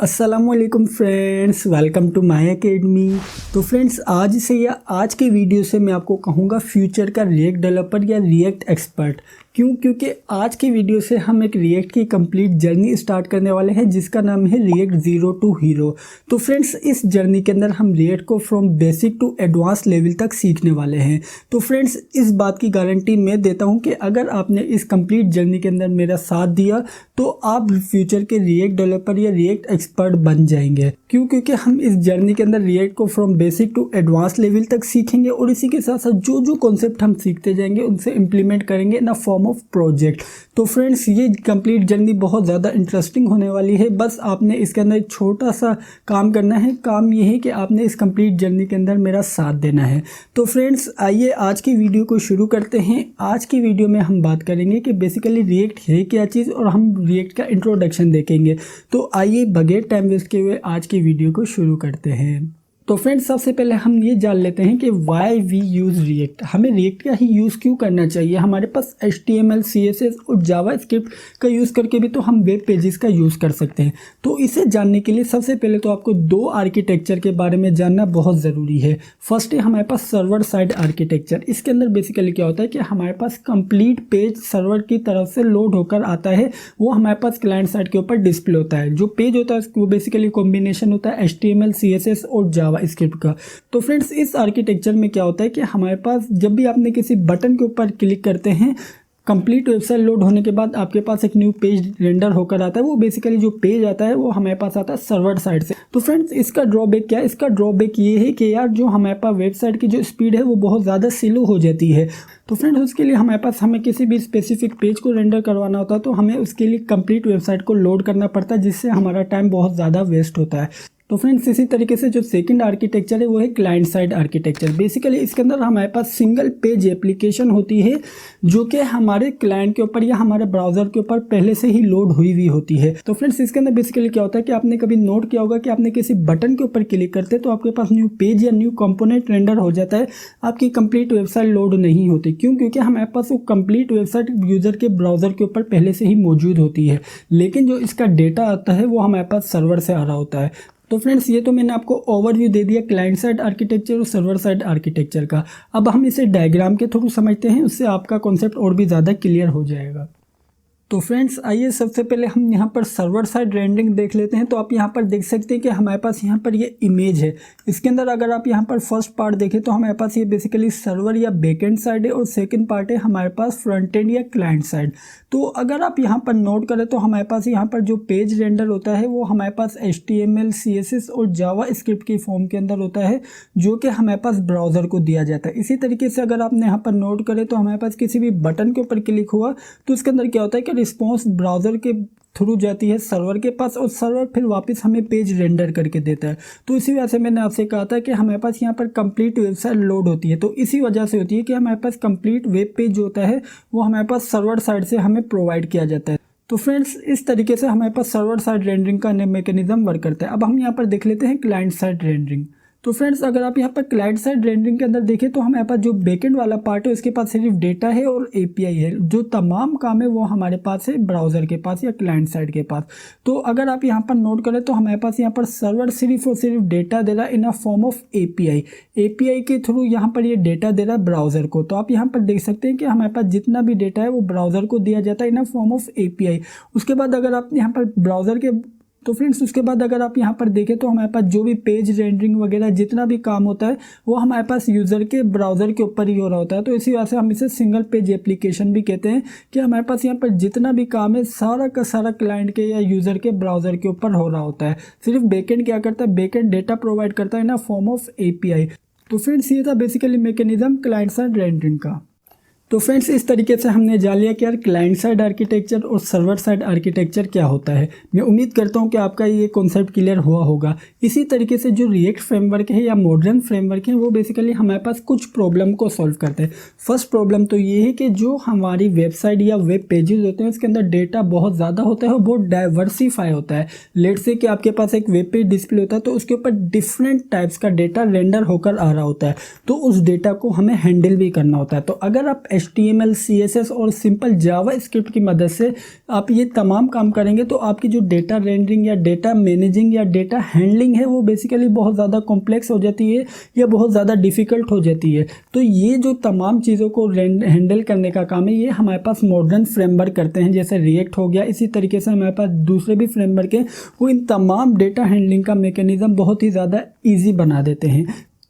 अस्सलामुअलैकुम friends, welcome to my academy. तो friends, आज के वीडियो से मैं आपको कहूँगा फ्यूचर का रिएक्ट डेवलपर या रिएक्ट एक्सपर्ट। क्योंकि आज की वीडियो से हम एक रिएक्ट की कंप्लीट जर्नी स्टार्ट करने वाले हैं जिसका नाम है रिएक्ट ज़ीरो टू हीरो। तो फ्रेंड्स, इस जर्नी के अंदर हम रिएक्ट को from basic to advance level तक सीखने वाले हैं। तो फ्रेंड्स, इस बात की गारंटी मैं देता हूं कि अगर आपने इस कंप्लीट जर्नी के अंदर मेरा साथ दिया तो आप फ्यूचर के रिएक्ट डेवलपर या रिएक्ट एक्सपर्ट बन जाएंगे। क्योंकि हम इस जर्नी के अंदर रिएक्ट को from basic to advance level तक सीखेंगे और इसी के साथ साथ जो जो कॉन्सेप्ट हम सीखते जाएंगे उनसे इम्प्लीमेंट करेंगे इन अ फॉर्म ऑफ प्रोजेक्ट। तो फ्रेंड्स, ये कंप्लीट जर्नी बहुत ज़्यादा इंटरेस्टिंग होने वाली है। बस आपने इसके अंदर एक छोटा सा काम करना है। काम ये है कि आपने इस कंप्लीट जर्नी के अंदर मेरा साथ देना है। तो फ्रेंड्स, आइए आज की वीडियो को शुरू करते हैं। आज की वीडियो में हम बात करेंगे कि बेसिकली रिएक्ट है क्या चीज़ और हम रिएक्ट का इंट्रोडक्शन देखेंगे। तो आइए बगैर टाइम वेस्ट किए हुए आज की वीडियो को शुरू करते हैं। तो फ्रेंड्स, सबसे पहले हम ये जान लेते हैं कि वाई वी यूज़ रिएक्ट। हमें रिएक्ट का ही यूज़ क्यों करना चाहिए। हमारे पास HTML, CSS और जावा स्क्रिप्ट का यूज़ करके भी तो हम वेब पेजेस का यूज़ कर सकते हैं। तो इसे जानने के लिए सबसे पहले तो आपको दो आर्किटेक्चर के बारे में जानना बहुत ज़रूरी है। फर्स्ट है हमारे पास सर्वर साइड आर्किटेक्चर। इसके अंदर बेसिकली क्या होता है कि हमारे पास कंप्लीट पेज सर्वर की तरफ से लोड होकर आता है, वो हमारे पास क्लाइंट साइड के ऊपर डिस्प्ले होता है। जो पेज होता है वो बेसिकली कॉम्बिनेशन होता है HTML, CSS और जावा स्क्रिप्ट का। तो फ्रेंड्स, इस आर्किटेक्चर में क्या होता है कि हमारे पास जब भी आपने किसी बटन के ऊपर क्लिक करते हैं, कंप्लीट वेबसाइट लोड होने के बाद आपके पास एक न्यू पेज रेंडर होकर आता है। वो बेसिकली जो पेज आता है वो हमारे पास आता है सर्वर साइड से। तो फ्रेंड्स, इसका ड्रॉबैक क्या है? इसका ड्रॉबैक ये है कि यार जो हमारे पास वेबसाइट की जो स्पीड है वो बहुत ज़्यादा स्लो हो जाती है। तो फ्रेंड्स, उसके लिए हमें किसी भी स्पेसिफिक पेज को रेंडर करवाना होता है तो हमें उसके लिए कंप्लीट वेबसाइट को लोड करना पड़ता है, जिससे हमारा टाइम बहुत ज़्यादा वेस्ट होता है। तो फ्रेंड्स, इसी तरीके से जो सेकंड आर्किटेक्चर है वो है क्लाइंट साइड आर्किटेक्चर। बेसिकली इसके अंदर हमारे पास सिंगल पेज एप्लीकेशन होती है जो कि हमारे क्लाइंट के ऊपर या हमारे ब्राउजर के ऊपर पहले से ही लोड हुई हुई होती है। तो फ्रेंड्स, इसके अंदर बेसिकली क्या होता है कि आपने कभी नोट किया होगा कि आपने किसी बटन के ऊपर क्लिक करते तो आपके पास न्यू पेज या न्यू कंपोनेंट रेंडर हो जाता है, आपकी कंप्लीट वेबसाइट लोड नहीं होती। क्योंकि हमारे पास वो कंप्लीट वेबसाइट यूजर के ब्राउजर के ऊपर पहले से ही मौजूद होती है, लेकिन जो इसका डेटा आता है वो हमारे पास सर्वर से आ रहा होता है। तो फ्रेंड्स, ये तो मैंने आपको ओवरव्यू दे दिया क्लाइंट साइड आर्किटेक्चर और सर्वर साइड आर्किटेक्चर का। अब हम इसे डायग्राम के थ्रू समझते हैं, उससे आपका कॉन्सेप्ट और भी ज़्यादा क्लियर हो जाएगा। तो फ्रेंड्स, आइए सबसे पहले हम यहाँ पर सर्वर साइड रेंडरिंग देख लेते हैं। तो आप यहाँ पर देख सकते हैं कि हमारे पास यहाँ पर ये इमेज है। इसके अंदर अगर आप यहाँ पर फर्स्ट पार्ट देखें तो हमारे पास ये बेसिकली सर्वर या बैकएंड साइड है और सेकंड पार्ट है हमारे पास फ्रंट एंड या क्लाइंट साइड। तो अगर आप यहाँ पर नोट करें तो हमारे पास यहाँ पर जो पेज रेंडर होता है वो हमारे पास HTML, CSS और जावा स्क्रिप्ट की फॉर्म के अंदर होता है, जो कि हमारे पास ब्राउज़र को दिया जाता है। इसी तरीके से अगर आपने यहाँ पर नोट करें तो हमारे पास किसी भी बटन के ऊपर क्लिक हुआ तो इसके अंदर क्या होता है कि रिस्पॉन्स ब्राउज़र के थ्रू जाती है सर्वर के पास और सर्वर फिर वापस हमें पेज रेंडर करके देता है। तो इसी वजह से मैंने आपसे कहा था कि हमारे पास यहाँ पर कंप्लीट वेबसाइट लोड होती है। तो इसी वजह से होती है कि हमारे पास कंप्लीट वेब पेज जो होता है वो हमारे पास सर्वर साइड से हमें प्रोवाइड किया जाता है। तो फ्रेंड्स, इस तरीके से हमारे पास सर्वर साइड रेंडरिंग का मैकेनिज्म वर्क करता है। अब हम यहाँ पर देख लेते हैं क्लाइंट साइड रेंडरिंग। तो फ्रेंड्स, अगर आप यहाँ पर क्लाइंट साइड रेंडरिंग के अंदर देखें तो हमारे पास जो बैकएंड वाला पार्ट है उसके पास सिर्फ डेटा है और API है। जो तमाम काम है वो हमारे पास है ब्राउज़र के पास या क्लाइंट साइड के पास। तो अगर आप यहाँ पर नोट करें तो हमारे पास यहाँ पर सर्वर सिर्फ और सिर्फ डेटा दे रहा है इन अ फॉर्म ऑफ API के थ्रू यहाँ पर ये डेटा दे रहा है ब्राउज़र को। तो आप यहाँ पर देख सकते हैं कि हमारे पास जितना भी डेटा है वो ब्राउज़र को दिया जाता है इन अ फॉर्म ऑफ API। उसके बाद अगर आप यहाँ पर ब्राउज़र के उसके बाद अगर आप यहाँ पर देखें तो हमारे पास जो भी पेज रेंडरिंग वगैरह जितना भी काम होता है वो हमारे पास यूज़र के ब्राउज़र के ऊपर ही हो रहा होता है। तो इसी वजह से हम इसे सिंगल पेज एप्लीकेशन भी कहते हैं कि हमारे पास यहाँ पर जितना भी काम है सारा का सारा क्लाइंट के या यूज़र के ब्राउज़र के ऊपर हो रहा होता है। सिर्फ बैकएंड क्या करता है, बैकएंड डेटा प्रोवाइड करता है इन फॉर्म ऑफ API। तो फ्रेंड्स, ये था basically mechanism client side rendering का। तो फ्रेंड्स, इस तरीके से हमने जान लिया कि यार क्लाइंट साइड आर्किटेक्चर और सर्वर साइड आर्किटेक्चर क्या होता है। मैं उम्मीद करता हूं कि आपका ये कॉन्सेप्ट क्लियर हुआ होगा। इसी तरीके से जो रिएक्ट फ्रेमवर्क है या मॉडर्न फ्रेमवर्क है वो बेसिकली हमारे पास कुछ प्रॉब्लम को सॉल्व करते हैं। फर्स्ट प्रॉब्लम तो ये है कि जो हमारी वेबसाइट या वेब पेजेस होते हैं उसके अंदर डेटा बहुत ज़्यादा होता है और बहुत डाइवर्सिफाई होता है। लेट्स से कि आपके पास एक वेब पेज डिस्प्ले होता है तो उसके ऊपर डिफरेंट टाइप्स का डेटा रेंडर होकर आ रहा होता है, तो उस डेटा को हमें हैंडल भी करना होता है। तो अगर आप HTML CSS और सिंपल जावा स्क्रिप्ट की मदद से आप ये तमाम काम करेंगे तो आपकी जो डेटा रेंडरिंग या डेटा मैनेजिंग या डेटा हैंडलिंग है वो बेसिकली बहुत ज़्यादा कॉम्प्लेक्स हो जाती है या बहुत ज़्यादा डिफ़िकल्ट हो जाती है। तो ये जो तमाम चीज़ों को हैंडल करने का काम है ये हमारे पास मॉडर्न फ्रेमवर्क करते हैं, जैसे रिएक्ट हो गया। इसी तरीके से हमारे पास दूसरे भी फ्रेमवर्क हैं, वो इन तमाम डेटा हैंडलिंग का मैकेनिज़्म बहुत ही ज़्यादा ईजी बना देते हैं।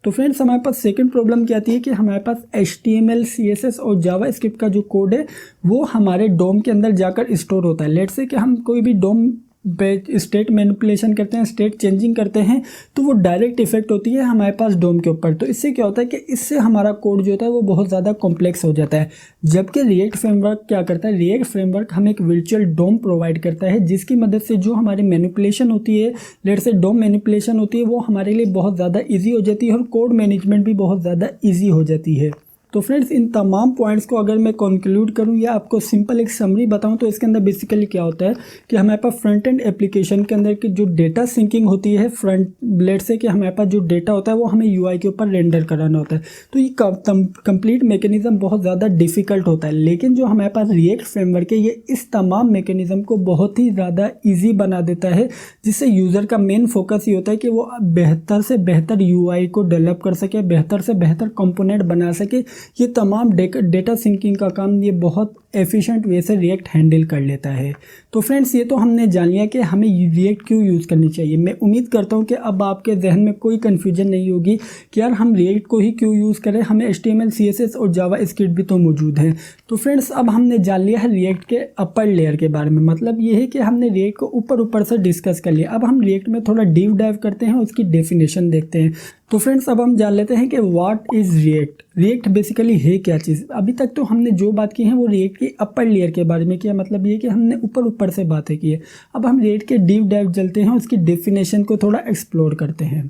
तो फ्रेंड्स हमारे पास सेकंड प्रॉब्लम क्या आती है कि हमारे पास HTML CSS और जावा स्क्रिप्ट का जो कोड है वो हमारे डोम के अंदर जाकर स्टोर होता है। लेट्स से कि हम कोई भी डोम पे स्टेट मैनिपुलेशन करते हैं, स्टेट चेंजिंग करते हैं, तो वो डायरेक्ट इफेक्ट होती है हमारे पास डोम के ऊपर। तो इससे क्या होता है कि इससे हमारा कोड जो होता है वो बहुत ज़्यादा कॉम्प्लेक्स हो जाता है। जबकि रिएक्ट फ्रेमवर्क क्या करता है, रिएक्ट फ्रेमवर्क हमें एक वर्चुअल डोम प्रोवाइड करता है जिसकी मदद से जो हमारी मैनिपुलेशन होती है, लेट्स से डोम मैनिपुलेशन होती है, वो हमारे लिए बहुत ज़्यादा ईजी हो जाती है और कोड मैनेजमेंट भी बहुत ज़्यादा ईजी हो जाती है। तो फ्रेंड्स इन तमाम पॉइंट्स को अगर मैं कंक्लूड करूं या आपको सिंपल एक समरी बताऊं तो इसके अंदर बेसिकली क्या होता है कि हमारे पास फ्रंट एंड एप्लीकेशन के अंदर की जो डेटा सिंकिंग होती है, फ्रंट लेट से कि हमारे पास जो डेटा होता है वो हमें UI के ऊपर रेंडर कराना होता है। तो ये कंप्लीट मैकेनिज्म बहुत ज़्यादा डिफिकल्ट होता है, लेकिन जो हमारे पास रिएक्ट फ्रेमवर्क है ये इस तमाम मैकेनिज्म को बहुत ही ज़्यादा ईजी बना देता है, जिससे यूज़र का मेन फोकस ये होता है कि वो बेहतर से बेहतर UI को डेवलप कर सके, बेहतर से बेहतर कंपोनेंट बना सके। ये तमाम डेटा सिंकिंग का काम ये बहुत एफिशिएंट वे से रिएक्ट हैंडल कर लेता है। तो फ्रेंड्स ये तो हमने जान लिया कि हमें रिएक्ट क्यों यूज़ करनी चाहिए। मैं उम्मीद करता हूँ कि अब आपके जहन में कोई कन्फ्यूजन नहीं होगी कि यार हम रिएक्ट को ही क्यों यूज़ करें, हमें HTML CSS और जावा स्क्रिप्ट भी तो मौजूद है। तो फ्रेंड्स अब हमने जान लिया है रिएक्ट के अपर लेयर के बारे में, मतलब ये है कि हमने रिएक्ट को ऊपर से डिस्कस कर लिया। अब हम रिएक्ट में थोड़ा डीप डाइव करते हैं, उसकी डेफिनेशन देखते हैं। तो फ्रेंड्स अब हम जान लेते हैं कि what is react. React basically है क्या चीज़। अभी तक तो हमने जो बात की है वो रिएक्ट की अपर लेयर के बारे में किया, मतलब ये कि हमने ऊपर से बातें की है। अब हम रिएक्ट के डीप डाइव चलते हैं, उसकी डेफिनेशन को थोड़ा एक्सप्लोर करते हैं।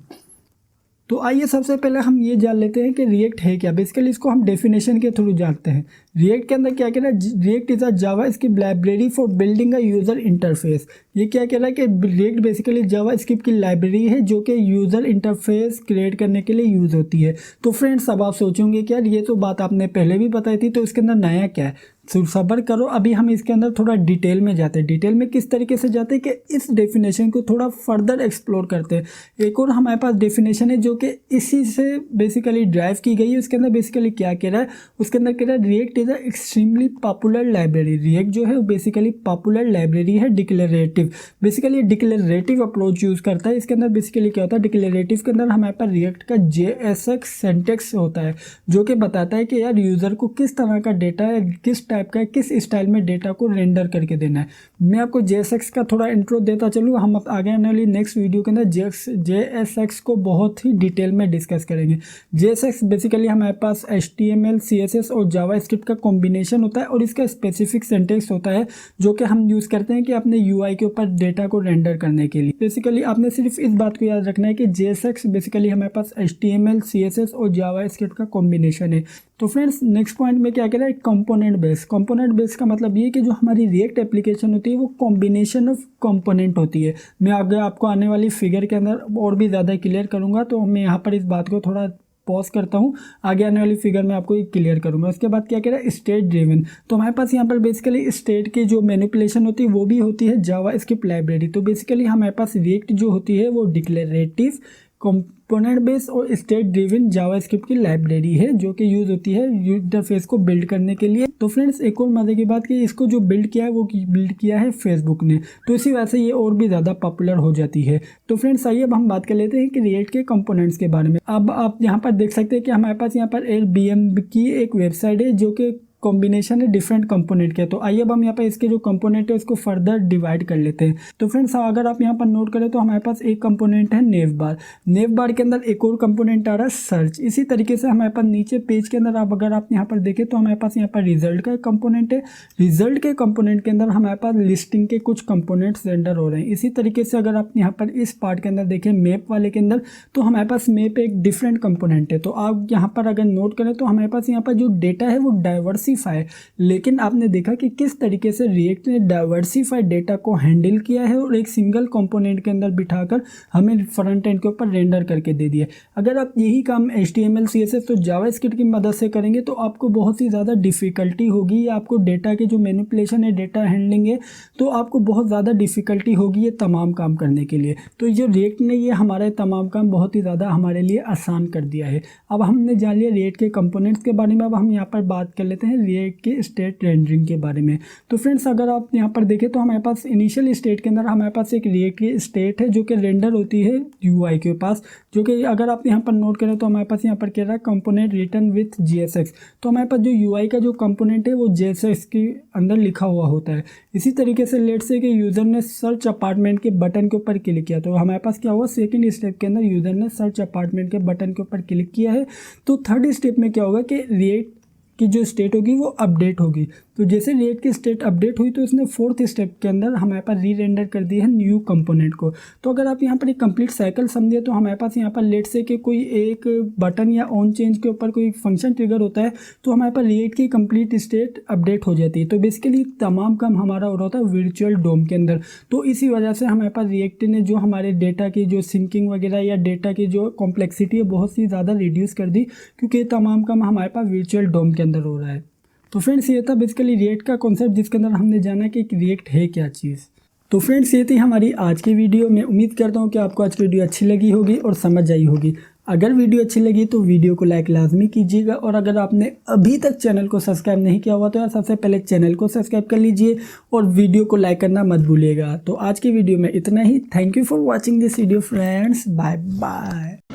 तो आइए सबसे पहले हम ये जान लेते हैं कि रिएक्ट है क्या। बेसिकली इसको हम डेफिनेशन के थ्रू जानते हैं। रिएक्ट के अंदर क्या कह रहा है, react is a Java script library for building a user interface. ये क्या कह रहा है कि रिएक्ट बेसिकली जावा स्क्रिप्ट की लाइब्रेरी है जो कि यूज़र इंटरफेस क्रिएट करने के लिए यूज़ होती है। तो फ्रेंड्स अब आप सोचोगे कि यार ये तो बात आपने पहले भी बताई थी, तो इसके अंदर नया क्या है। सब्र करो, अभी हम इसके अंदर थोड़ा डिटेल में जाते हैं। डिटेल में किस तरीके से जाते हैं कि इस डेफिनेशन को थोड़ा फर्दर एक्सप्लोर करते हैं। एक और हमारे पास डेफिनेशन है जो कि इसी से बेसिकली ड्राइव की गई है। उसके अंदर बेसिकली क्या कह रहा है, उसके अंदर कह रहा है react is a extremely popular library. React जो है वो बेसिकली पॉपुलर लाइब्रेरी है, declarative. Basically declarative approach use करता है। इसके अंदर बेसिकली क्या होता है, डिक्लेरेटिव के अंदर हमारे पास रिएक्ट का JSX सिंटैक्स होता है जो कि बताता है कि यार यूज़र को किस तरह का डेटा है, किस टाइप का है, किस स्टाइल में डेटा को रेंडर करके देना है। मैं आपको JSX का थोड़ा इंट्रो देता चलूँ। हम आगे आने वाली नेक्स्ट वीडियो के अंदर JSX को बहुत ही डिटेल में डिस्कस करेंगे। JSX बेसिकली हमारे पास HTML CSS और जावा स्क्रिप्ट का कॉम्बिनेशन होता है और इसका स्पेसिफिक सिंटैक्स होता है जो कि हम यूज़ करते हैं कि अपने UI के ऊपर डेटा को रेंडर करने के लिए। बेसिकली आपने सिर्फ इस बात को याद रखना है कि JSX बेसिकली हमारे पास HTML CSS और जावा स्क्रिप्ट का कॉम्बिनेशन है। तो फ्रेंड्स नेक्स्ट पॉइंट में क्या कह रहा है, कंपोनेंट बेस। कंपोनेंट बेस का मतलब ये कि जो हमारी रिएक्ट एप्लीकेशन होती है वो कॉम्बिनेशन ऑफ कंपोनेंट होती है। मैं आगे आपको आने वाली फिगर के अंदर और भी ज़्यादा क्लियर करूँगा, तो मैं यहाँ पर इस बात को थोड़ा पॉज करता हूँ, आगे आने वाली फिगर में आपको क्लियर करूँगा। उसके बाद क्या कह रहा है, स्टेट ड्रिवन। तो हमारे पास यहाँ पर बेसिकली स्टेट की जो मैनिपुलेशन होती है वो भी होती है जावा स्क्रिप्ट लाइब्रेरी। तो बेसिकली हमारे पास रिएक्ट जो होती है वो डिक्लेरेटिव, कंपोनेंट बेस और स्टेट ड्रिवन जावा स्क्रिप्ट की लाइब्रेरी है जो कि यूज़ होती है इंटरफेस को बिल्ड करने के लिए। तो फ्रेंड्स एक और मज़े की बात कि इसको जो बिल्ड किया है वो बिल्ड किया है फेसबुक ने, तो इसी वजह से ये और भी ज़्यादा पॉपुलर हो जाती है। तो फ्रेंड्स आइए अब हम बात कर लेते हैं कि रिएक्ट के कंपोनेंट्स के बारे में। अब आप यहाँ पर देख सकते हैं कि हमारे पास यहाँ पर LBM की एक वेबसाइट है जो कि कॉम्बिनेशन है डिफरेंट कंपोनेंट के। तो आइए अब हम यहाँ पर इसके जो कंपोनेंट है उसको फर्दर डिवाइड कर लेते हैं। तो फ्रेंड्स अगर आप यहाँ पर नोट करें तो हमारे पास एक कंपोनेंट है नेव बार। नेव बार के अंदर एक और कंपोनेंट आ रहा है सर्च। इसी तरीके से हमारे पास नीचे पेज के अंदर अगर आप यहाँ पर देखें तो हमारे पास यहाँ पर रिजल्ट का एक कंपोनेंट है। रिजल्ट के कंपोनेंट के अंदर हमारे पास लिस्टिंग के कुछ कंपोनेंट्स रेंडर हो रहे हैं। इसी तरीके से अगर आप यहाँ पर इस पार्ट के अंदर देखें मैप वाले के अंदर, तो हमारे पास मैप एक डिफरेंट कंपोनेंट है। तो आप यहाँ पर अगर नोट करें तो हमारे पास यहाँ पर जो डेटा है वो डाइवर्सिफाई डाइवर्सिफाई, लेकिन आपने देखा कि किस तरीके से रिएक्ट ने डाइवर्सिफाई डेटा को हैंडल किया है और एक सिंगल कंपोनेंट के अंदर बिठाकर हमें फ्रंट एंड के ऊपर रेंडर करके दे दिया। अगर आप यही काम HTML CSS तो जावास्क्रिप्ट की मदद से करेंगे तो आपको बहुत ही ज़्यादा डिफ़िकल्टी होगी, या आपको डेटा के जो मैनिपुलेशन है, डेटा हैंडलिंग है, तो आपको बहुत ज़्यादा डिफ़िकल्टी होगी ये तमाम काम करने के लिए। तो जो रिएक्ट ने ये हमारे तमाम काम बहुत ही ज़्यादा हमारे लिए आसान कर दिया है। अब हमने जान लिया रिएक्ट के कंपोनेंट्स के बारे में, अब हम यहाँ पर बात कर लेते हैं रिएक्ट के स्टेट रेंडरिंग के बारे में। तो फ्रेंड्स अगर आप यहाँ पर देखें तो हमारे पास इनिशियल स्टेट के अंदर हमारे पास एक रिएक्ट की स्टेट है जो कि रेंडर होती है UI के पास, जो कि अगर आप यहाँ पर नोट करें तो हमारे पास यहाँ पर कह रहा है कंपोनेंट रिटर्न विथ JSX। तो हमारे पास जो UI का जो कंपोनेंट है वो JSX के अंदर लिखा हुआ होता है। इसी तरीके से लेट्स से कि यूज़र ने सर्च अपार्टमेंट के बटन के ऊपर क्लिक किया, तो हमारे पास क्या हुआ, सेकंड स्टेप के अंदर यूज़र ने सर्च अपार्टमेंट के बटन के ऊपर क्लिक किया है। तो थर्ड स्टेप में क्या होगा कि रिएक्ट की जो स्टेट होगी वो अपडेट होगी। तो जैसे रिएक्ट की स्टेट अपडेट हुई तो इसने फोर्थ स्टेप के अंदर हमारे पास री रेंडर कर दी है न्यू कंपोनेंट को। तो अगर आप यहाँ पर एक कंप्लीट साइकिल समझे तो हमारे पास यहाँ पर लेट से कि कोई एक बटन या ऑन चेंज के ऊपर कोई फंक्शन ट्रिगर होता है तो हमारे पास रिएक्ट की कंप्लीट स्टेट अपडेट हो जाती है। तो बेसिकली तमाम काम हमारा हो रहा होता है वर्चुअल डोम के अंदर। तो इसी वजह से हमारे पास रिएक्ट ने जो हमारे डेटा की जो सिंकिंग वगैरह या डेटा की जो कॉम्प्लेक्सिटी है बहुत सी ज़्यादा रिड्यूस कर दी, क्योंकि तमाम काम हमारे पास वर्चुअल डोम के अंदर हो रहा है। तो फ्रेंड्स ये था बेसिकली रिएक्ट का कॉन्सेप्ट, जिसके अंदर हमने जाना कि रिएक्ट है क्या चीज़। तो फ्रेंड्स ये थी हमारी आज की वीडियो। मैं उम्मीद करता हूँ कि आपको आज की वीडियो अच्छी लगी होगी और समझ आई होगी। अगर वीडियो अच्छी लगी तो वीडियो को लाइक लाजमी कीजिएगा, और अगर आपने अभी तक चैनल को सब्सक्राइब नहीं किया हुआ तो यार सबसे पहले चैनल को सब्सक्राइब कर लीजिए और वीडियो को लाइक करना मत भूलिएगा। तो आज की वीडियो में इतना ही। Thank you for watching this video friends, bye bye.